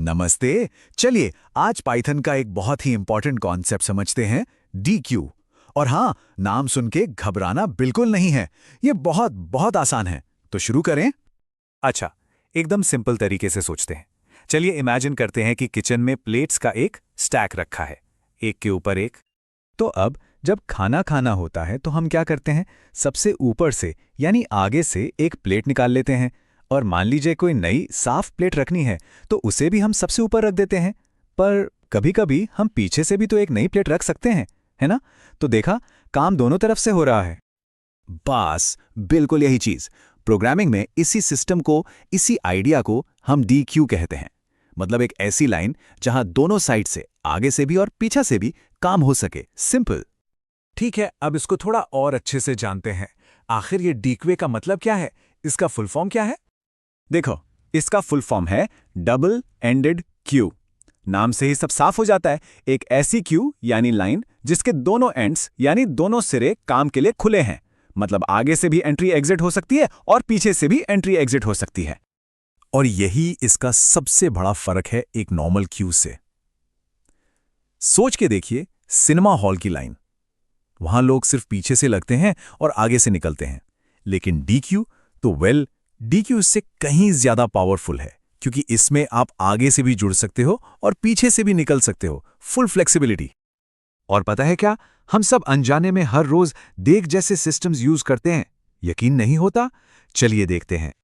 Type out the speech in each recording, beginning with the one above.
नमस्ते। चलिए आज पाइथन का एक बहुत ही इंपॉर्टेंट कॉन्सेप्ट समझते हैं, DQ। और हाँ, नाम सुन के घबराना बिल्कुल नहीं है, ये बहुत बहुत आसान है। तो शुरू करें। अच्छा, एकदम सिंपल तरीके से सोचते हैं। चलिए इमेजिन करते हैं कि किचन में प्लेट्स का एक स्टैक रखा है, एक के ऊपर एक। तो अब जब खाना खाना होता है तो हम क्या करते हैं, सबसे ऊपर से यानी आगे से एक प्लेट निकाल लेते हैं। और मान लीजिए कोई नई साफ प्लेट रखनी है तो उसे भी हम सबसे ऊपर रख देते हैं। पर कभी-कभी हम पीछे से भी तो एक नई प्लेट रख सकते हैं, है ना? तो देखा, काम दोनों तरफ से हो रहा है। बस बिल्कुल यही चीज प्रोग्रामिंग में, इसी सिस्टम को, इसी आइडिया को हम DQ कहते हैं। मतलब एक ऐसी लाइन जहां दोनों साइड से, आगे से भी और पीछे से भी काम हो सके। सिंपल। ठीक है, अब इसको थोड़ा और अच्छे से जानते हैं। आखिर ये डीक्वे का मतलब क्या है? इसका फुल फॉर्म क्या है? देखो, इसका फुल फॉर्म है डबल एंडेड क्यू। नाम से ही सब साफ हो जाता है। एक ऐसी क्यू यानी लाइन जिसके दोनों एंड्स यानी दोनों सिरे काम के लिए खुले हैं। मतलब आगे से भी एंट्री एग्जिट हो सकती है और पीछे से भी एंट्री एग्जिट हो सकती है। और यही इसका सबसे बड़ा फर्क है एक नॉर्मल क्यू से। सोच के देखिए, सिनेमा हॉल की लाइन। वहां लोग सिर्फ पीछे से लगते हैं और आगे से निकलते हैं। लेकिन DQ तो DQ इससे कहीं ज्यादा पावरफुल है, क्योंकि इसमें आप आगे से भी जुड़ सकते हो और पीछे से भी निकल सकते हो। Full flexibility. और पता है क्या, हम सब अनजाने में हर रोज देख जैसे सिस्टम्स यूज करते हैं। यकीन नहीं होता? चलिए देखते हैं।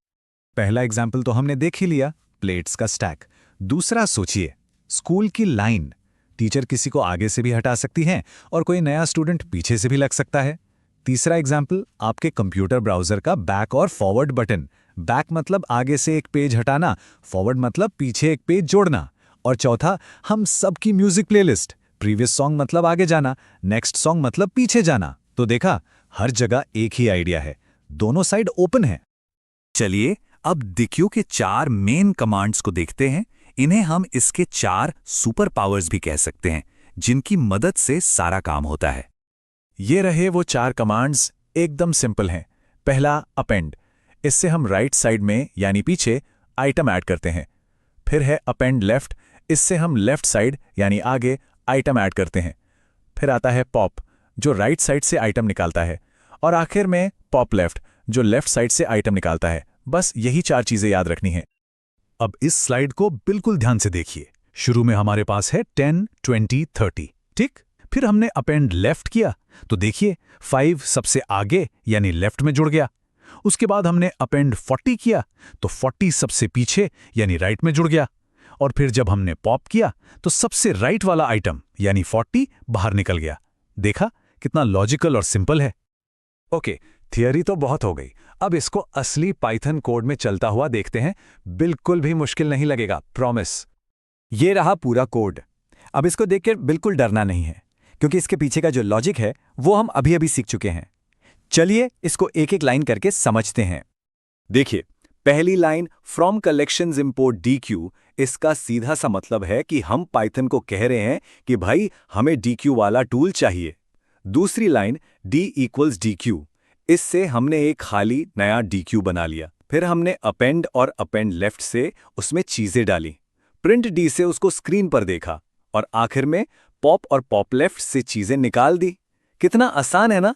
पहला एग्जाम्पल तो हमने देख ही लिया, प्लेट्स का स्टैक। दूसरा सोचिए, स्कूल की लाइन। टीचर किसी को आगे से भी हटा सकती है और कोई नया स्टूडेंट पीछे से भी लग सकता है। तीसरा एग्जाम्पल, आपके कंप्यूटर ब्राउजर का बैक और फॉरवर्ड बटन। बैक मतलब आगे से एक पेज हटाना, फॉरवर्ड मतलब पीछे एक पेज जोड़ना। और चौथा, हम सबकी म्यूजिक प्लेलिस्ट। प्रीवियस सॉन्ग मतलब आगे जाना, नेक्स्ट सॉन्ग मतलब पीछे जाना। तो देखा, हर जगह एक ही आइडिया है, दोनों साइड ओपन है। चलिए अब DQ के 4 मेन कमांड्स को देखते हैं। इन्हें हम इसके 4 सुपर पावर्स भी कह सकते हैं, जिनकी मदद से सारा काम होता है। ये रहे वो 4 कमांड्स, एकदम सिंपल हैं। पहला, अपेंड। इससे हम राइट साइड में यानी पीछे आइटम ऐड करते हैं। फिर है अपेंड लेफ्ट। इससे हम लेफ्ट साइड यानी आगे आइटम ऐड करते हैं। फिर आता है पॉप, जो राइट साइड से आइटम निकालता है। और आखिर में पॉप लेफ्ट, जो लेफ्ट साइड से आइटम निकालता है। बस यही 4 चीजें याद रखनी है। अब इस स्लाइड को बिल्कुल ध्यान से देखिए। शुरू में हमारे पास है 10, 20, 30, ठीक? फिर हमने अपेंड लेफ्ट किया तो देखिए 5 सबसे आगे यानी लेफ्ट में जुड़ गया। उसके बाद हमने अपेंड 40 किया तो 40 सबसे पीछे यानी राइट में जुड़ गया। और फिर जब हमने पॉप किया तो सबसे राइट वाला आइटम यानी 40 बाहर निकल गया। देखा कितना लॉजिकल और सिंपल है। ओके, थियरी तो बहुत हो गई। अब इसको असली पाइथन कोड में चलता हुआ देखते हैं। बिल्कुल भी मुश्किल नहीं लगेगा, प्रॉमिस। ये रहा पूरा कोड। अब इसको देखकर बिल्कुल डरना नहीं है, क्योंकि इसके पीछे का जो लॉजिक है वो हम अभी अभी सीख चुके हैं। चलिए इसको एक एक लाइन करके समझते हैं। देखिए, पहली line from collections import DQ, इसका सीधा सा मतलब है कि हम पाइथन को कह रहे हैं कि भाई हमें DQ वाला टूल चाहिए। दूसरी लाइन D = DQ, इससे हमने एक खाली नया DQ बना लिया। फिर हमने अपेंड और अपेंड लेफ्ट से उसमें चीजें डाली, प्रिंट D से उसको स्क्रीन पर देखा और आखिर में पॉप और पॉप लेफ्ट से चीजें निकाल दी। कितना आसान है ना?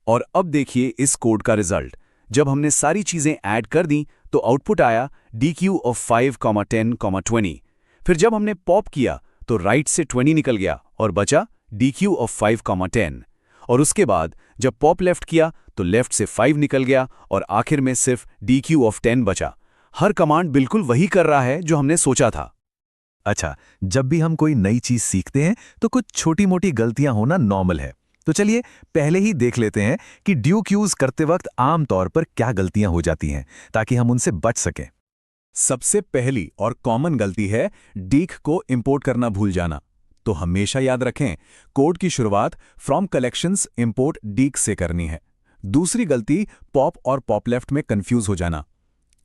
और अब देखिए इस कोड का रिजल्ट। जब हमने सारी चीजें ऐड कर दी तो आउटपुट आया DQ of 5, 10, 20। फिर जब हमने पॉप किया तो राइट से 20 निकल गया और बचा DQ of 5, 10। और उसके बाद जब पॉप लेफ्ट किया तो लेफ्ट से 5 निकल गया और आखिर में सिर्फ DQ of 10 बचा। हर कमांड बिल्कुल वही कर रहा है जो हमने सोचा था। अच्छा, जब भी हम कोई नई चीज सीखते हैं तो कुछ छोटी मोटी गलतियां होना नॉर्मल है। तो चलिए पहले ही देख लेते हैं कि DQs करते वक्त आम तौर पर क्या गलतियां हो जाती हैं, ताकि हम उनसे बच सकें। सबसे पहली और कॉमन गलती है डीक को इंपोर्ट करना भूल जाना। तो हमेशा याद रखें, कोड की शुरुआत फ्रॉम कलेक्शंस इंपोर्ट डीक से करनी है। दूसरी गलती, पॉप और पॉप लेफ्ट में कंफ्यूज हो जाना।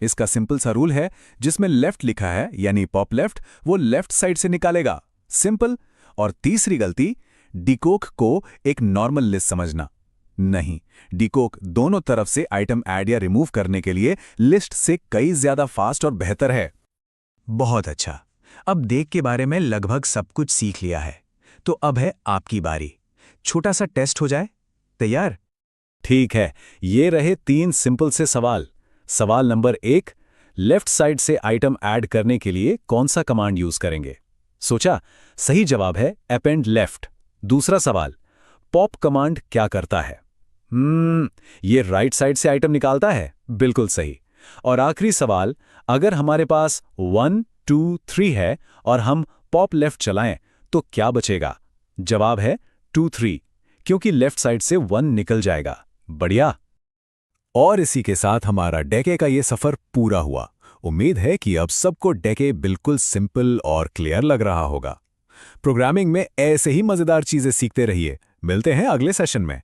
इसका सिंपल सा रूल है, जिसमें लेफ्ट लिखा है यानी पॉप लेफ्ट, वो लेफ्ट साइड से निकालेगा। सिंपल। और तीसरी गलती, डिकोक को एक नॉर्मल लिस्ट समझना। नहीं, डिकोक दोनों तरफ से आइटम ऐड या रिमूव करने के लिए लिस्ट से कई ज्यादा फास्ट और बेहतर है। बहुत अच्छा। अब देख के बारे में लगभग सब कुछ सीख लिया है, तो अब है आपकी बारी। छोटा सा टेस्ट हो जाए। तैयार? ठीक है, ये रहे 3 सिंपल से सवाल। सवाल नंबर 1, लेफ्ट साइड से आइटम ऐड करने के लिए कौन सा कमांड यूज करेंगे? सोचा? सही जवाब है अपेंड लेफ्ट। दूसरा सवाल, पॉप कमांड क्या करता है? ये राइट साइड से आइटम निकालता है। बिल्कुल सही। और आखिरी सवाल, अगर हमारे पास 1 2 3 है और हम पॉप लेफ्ट चलाएं तो क्या बचेगा? जवाब है 2 3, क्योंकि लेफ्ट साइड से 1 निकल जाएगा। बढ़िया। और इसी के साथ हमारा डेके का ये सफर पूरा हुआ। उम्मीद है कि अब सबको डेके बिल्कुल सिंपल और क्लियर लग रहा होगा। प्रोग्रामिंग में ऐसे ही मजेदार चीजें सीखते रहिए। मिलते हैं अगले सेशन में।